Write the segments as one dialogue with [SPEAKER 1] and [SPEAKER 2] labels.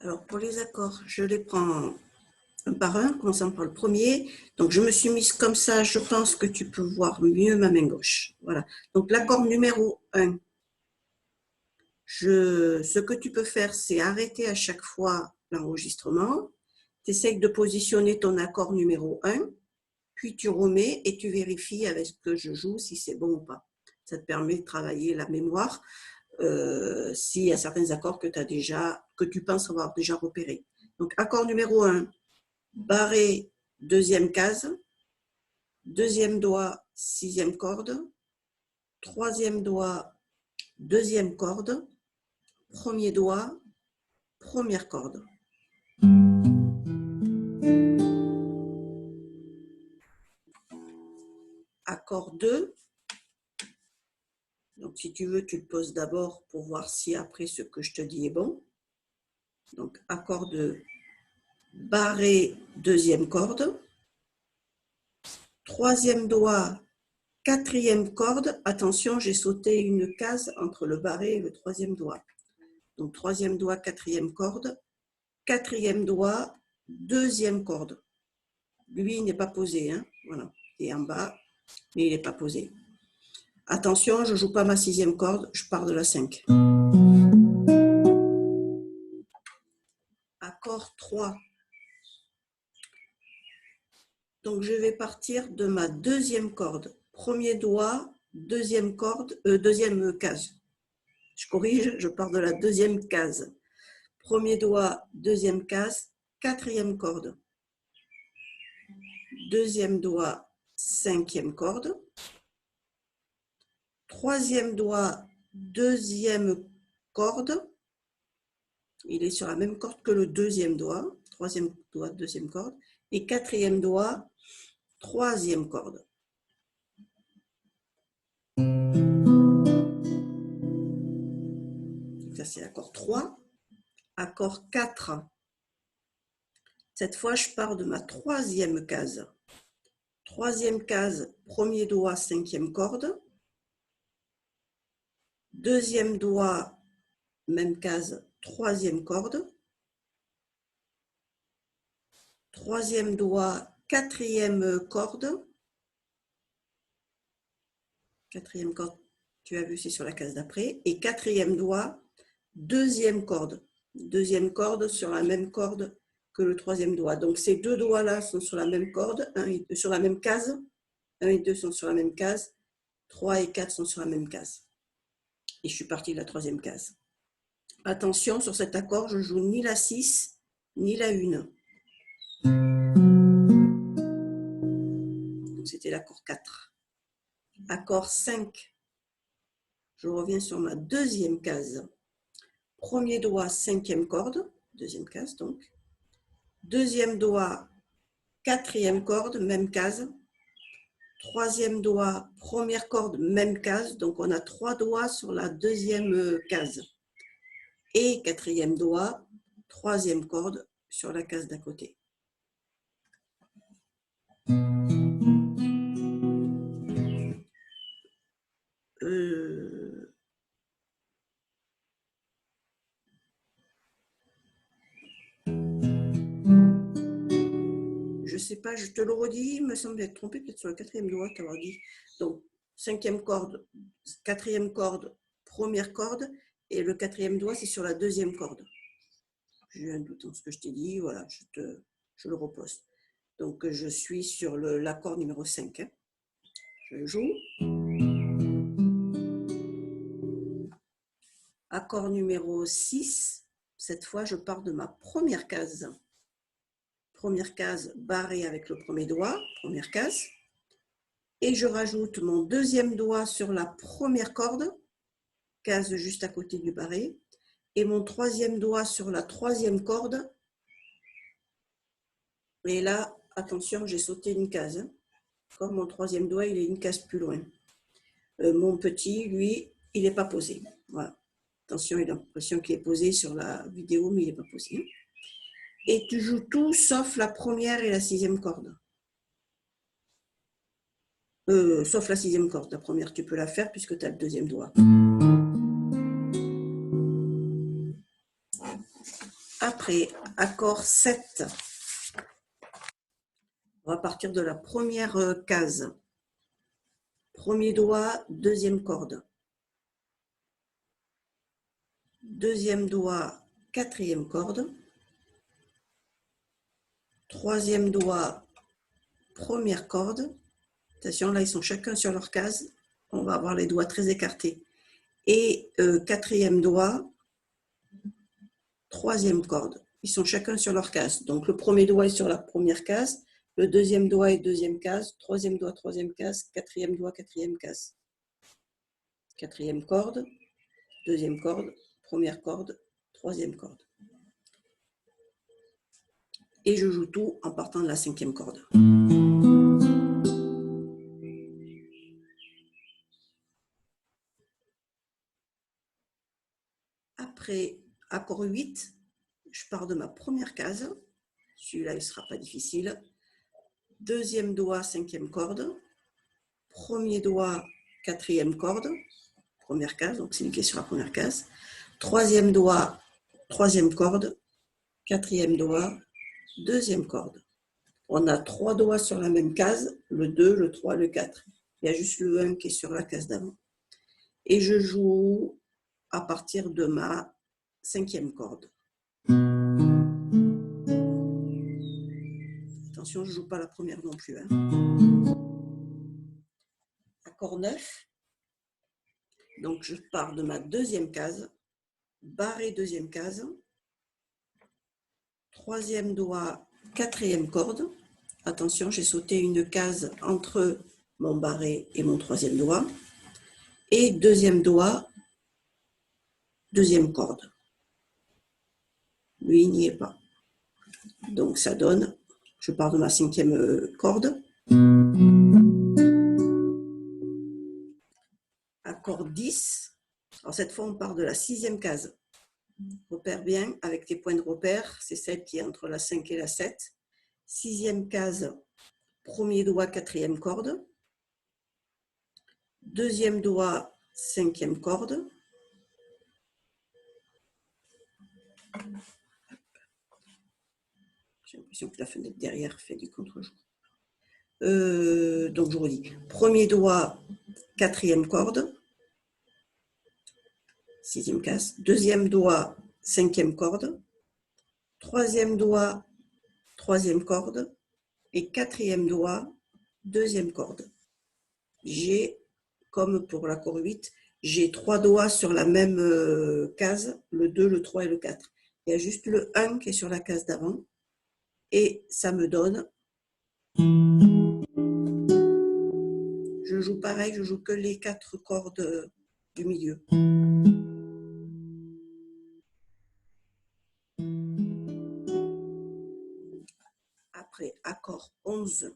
[SPEAKER 1] Alors, pour les accords, je les prends un par un, commençant par le premier. Donc, je me suis mise comme ça. Je pense que tu peux voir mieux ma main gauche. Voilà. Donc, l'accord numéro 1. Ce que tu peux faire, c'est arrêter à chaque fois l'enregistrement. Tu essaies de positionner ton accord numéro 1, puis tu remets et tu vérifies avec ce que je joue si c'est bon ou pas. Ça te permet de travailler la mémoire s'il y a certains accords que tu penses avoir déjà repérés. Donc, accord numéro 1, barré, deuxième case, deuxième doigt, sixième corde, troisième doigt, deuxième corde, premier doigt, première corde. Accord 2. Donc, si tu veux, tu le poses d'abord pour voir si après ce que je te dis est bon. Donc, accord 2, barré, deuxième corde, troisième doigt, quatrième corde. Attention, j'ai sauté une case entre le barré et le troisième doigt. Donc, troisième doigt, quatrième corde, quatrième doigt, deuxième corde. Lui, il n'est pas posé, hein. Voilà, il est en bas, mais il n'est pas posé. Attention, je ne joue pas ma sixième corde, je pars de la 5. Accord 3. Donc, je vais partir de ma deuxième corde. Premier doigt, deuxième corde, deuxième case. Je corrige, je pars de la deuxième case. Premier doigt, deuxième case, quatrième corde. Deuxième doigt, cinquième corde. Troisième doigt, deuxième corde. Il est sur la même corde que le deuxième doigt. Troisième doigt, deuxième corde. Et quatrième doigt, troisième corde. Ça, c'est accord 3. Accord 4. Cette fois, je pars de ma troisième case. Troisième case, premier doigt, cinquième corde. Deuxième doigt, même case, troisième corde. Troisième doigt, quatrième corde. Quatrième corde, tu as vu, c'est sur la case d'après. Et quatrième doigt, deuxième corde. Deuxième corde sur la même corde que le troisième doigt. Donc, ces deux doigts-là sont sur la même corde, sur la même case. 1 et 2 sont sur la même case. 3 et 4 sont sur la même case. Et je suis partie de la troisième case. Attention, sur cet accord, je ne joue ni la 6, ni la 1. C'était l'accord 4. Accord 5. Je reviens sur ma deuxième case. Premier doigt, cinquième corde. Deuxième case, donc. Deuxième doigt, quatrième corde, même case. Troisième doigt, première corde, même case. Donc, on a 3 doigts sur la deuxième case. Et quatrième doigt, troisième corde sur la case d'à côté. Je ne sais pas, je te le redis, il me semble être trompé, peut-être sur le quatrième doigt, t'avoir dit. Donc, cinquième corde, quatrième corde, première corde, et le quatrième doigt, c'est sur la deuxième corde. J'ai eu un doute dans ce que je t'ai dit, voilà, je le repose. Donc, je suis sur l'accord numéro 5. Hein. Je joue. Accord numéro 6. Cette fois, je pars de ma première case. Première case barrée avec le premier doigt, première case. Et je rajoute mon deuxième doigt sur la première corde, case juste à côté du barré. Et mon troisième doigt sur la troisième corde. Et là, attention, j'ai sauté une case. Hein. Comme mon troisième doigt, il est une case plus loin. Mon petit, lui, il n'est pas posé. Voilà. Attention, il a l'impression qu'il est posé sur la vidéo, mais il n'est pas posé. Et tu joues tout sauf la première et la sixième corde. Sauf la sixième corde. La première, tu peux la faire puisque tu as le deuxième doigt. Après Après, accord 7. On va partir de la première case. Premier doigt, deuxième corde. Deuxième doigt, quatrième corde. Troisième doigt, première corde. Attention, là, ils sont chacun sur leur case. On va avoir les doigts très écartés. Et quatrième doigt, troisième corde. Ils sont chacun sur leur case. Donc, le premier doigt est sur la première case. Le deuxième doigt est deuxième case. Troisième doigt, troisième case. Quatrième doigt, quatrième case. Quatrième corde. Deuxième corde. Première corde. Troisième corde. Et je joue tout en partant de la cinquième corde. Après accord 8, je pars de ma première case. Celui-là, il ne sera pas difficile. Deuxième doigt, cinquième corde. Premier doigt, quatrième corde. Première case, donc c'est lui qui est sur la première case. Troisième doigt, troisième corde. Quatrième doigt, deuxième corde. On a 3 doigts sur la même case, le 2, le 3, le 4. Il y a juste le 1 qui est sur la case d'avant. Et je joue à partir de ma cinquième corde. Attention, je ne joue pas la première non plus. Accord 9. Donc, je pars de ma deuxième case, barré deuxième case, troisième doigt, quatrième corde. Attention, j'ai sauté une case entre mon barré et mon troisième doigt. Et deuxième doigt, deuxième corde. Lui, il n'y est pas. Donc, ça donne, je pars de ma cinquième corde. Accord 10. Alors, cette fois, on part de la sixième case. Repère bien, avec tes points de repère, c'est celle qui est entre la 5 et la 7. Sixième case, premier doigt, quatrième corde. Deuxième doigt, cinquième corde. J'ai l'impression que la fenêtre derrière fait du contre-jour. Donc je redis. Premier doigt, quatrième corde. Sixième case. Deuxième doigt, cinquième corde. Troisième doigt, troisième corde. Et quatrième doigt, deuxième corde. J'ai, comme pour l'accord 8, j'ai 3 doigts sur la même case, le 2, le 3 et le 4. Il y a juste le 1 qui est sur la case d'avant. Et ça me donne... Je joue pareil, je joue que les 4 cordes du milieu. Après, accord 11,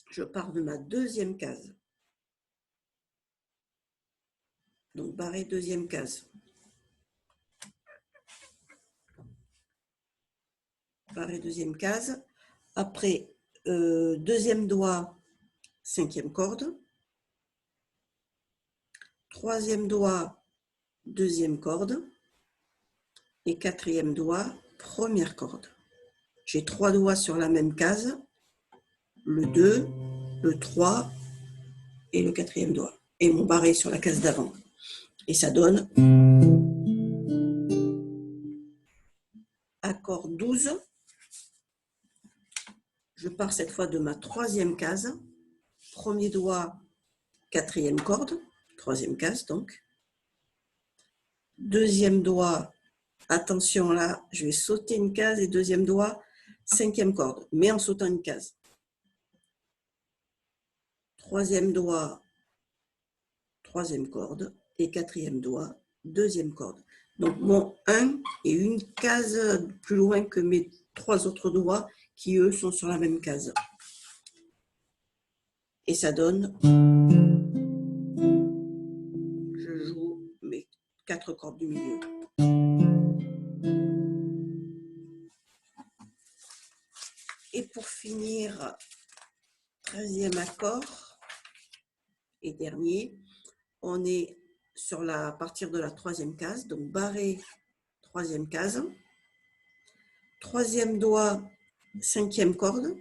[SPEAKER 1] je pars de ma deuxième case. Donc, barré deuxième case. Barré deuxième case. Après, deuxième doigt, cinquième corde. Troisième doigt, deuxième corde. Et quatrième doigt, première corde. J'ai 3 doigts sur la même case. Le 2, le 3 et le quatrième doigt. Et mon barré sur la case d'avant. Et ça donne accord 12. Je pars cette fois de ma troisième case. Premier doigt, quatrième corde. Troisième case donc. Deuxième doigt, attention là, je vais sauter une case et deuxième doigt, cinquième corde, mais en sautant une case. Troisième doigt, troisième corde et quatrième doigt, deuxième corde. Donc mon 1 est une case plus loin que mes 3 autres doigts qui eux sont sur la même case. Et ça donne, je joue mes 4 cordes du milieu. Et pour finir, 13e accord et dernier, on est sur à partir de la troisième case, donc barré troisième case. troisième doigt, cinquième corde.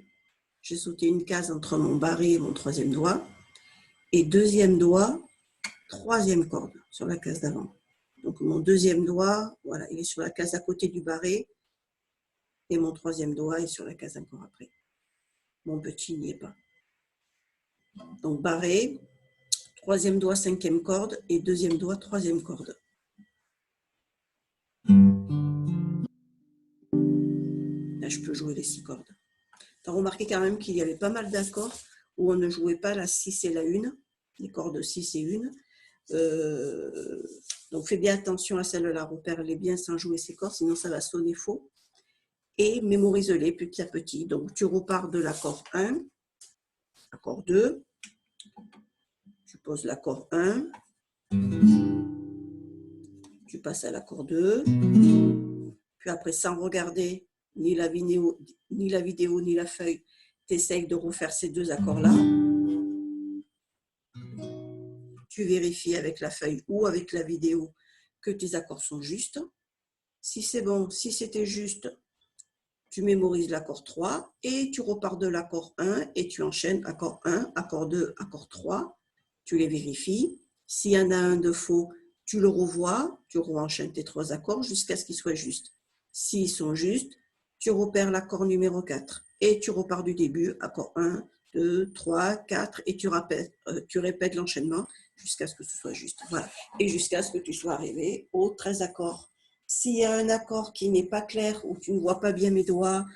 [SPEAKER 1] J'ai sauté une case entre mon barré et mon troisième doigt. Et deuxième doigt, troisième corde sur la case d'avant. Donc mon deuxième doigt, voilà, il est sur la case à côté du barré. Et mon troisième doigt est sur la case encore après. Mon petit n'y est pas. Donc barré, troisième doigt, cinquième corde et deuxième doigt, troisième corde. Là, je peux jouer les 6 cordes. Tu as remarqué quand même qu'il y avait pas mal d'accords où on ne jouait pas la 6 et la 1, les cordes 6 et 1. Donc fais bien attention à celle-là, repère-les bien sans jouer ces cordes, sinon ça va sonner faux. Et mémorise-les petit à petit. Donc tu repars de l'accord 1, accord 2, tu poses l'accord 1, tu passes à l'accord 2, puis après sans regarder ni la vidéo, ni la feuille, tu essayes de refaire ces deux accords-là. Tu vérifies avec la feuille ou avec la vidéo que tes accords sont justes. Si c'est bon, si c'était juste, tu mémorises l'accord 3 et tu repars de l'accord 1 et tu enchaînes accord 1, accord 2, accord 3. Tu les vérifies. S'il y en a un de faux, tu le revois, tu re-enchaînes tes 3 accords jusqu'à ce qu'ils soient justes. S'ils sont justes, tu repères l'accord numéro 4 et tu repars du début, accord 1, 2, 3, 4 et tu répètes l'enchaînement jusqu'à ce que ce soit juste. Voilà. Et jusqu'à ce que tu sois arrivé aux 13 accords. S'il y a un accord qui n'est pas clair ou tu ne vois pas bien mes doigts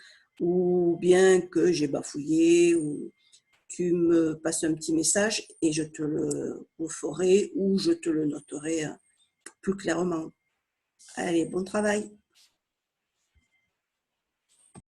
[SPEAKER 1] ou bien que j'ai bafouillé ou tu me passes un petit message et je te le referai ou je te le noterai plus clairement. Allez, bon travail!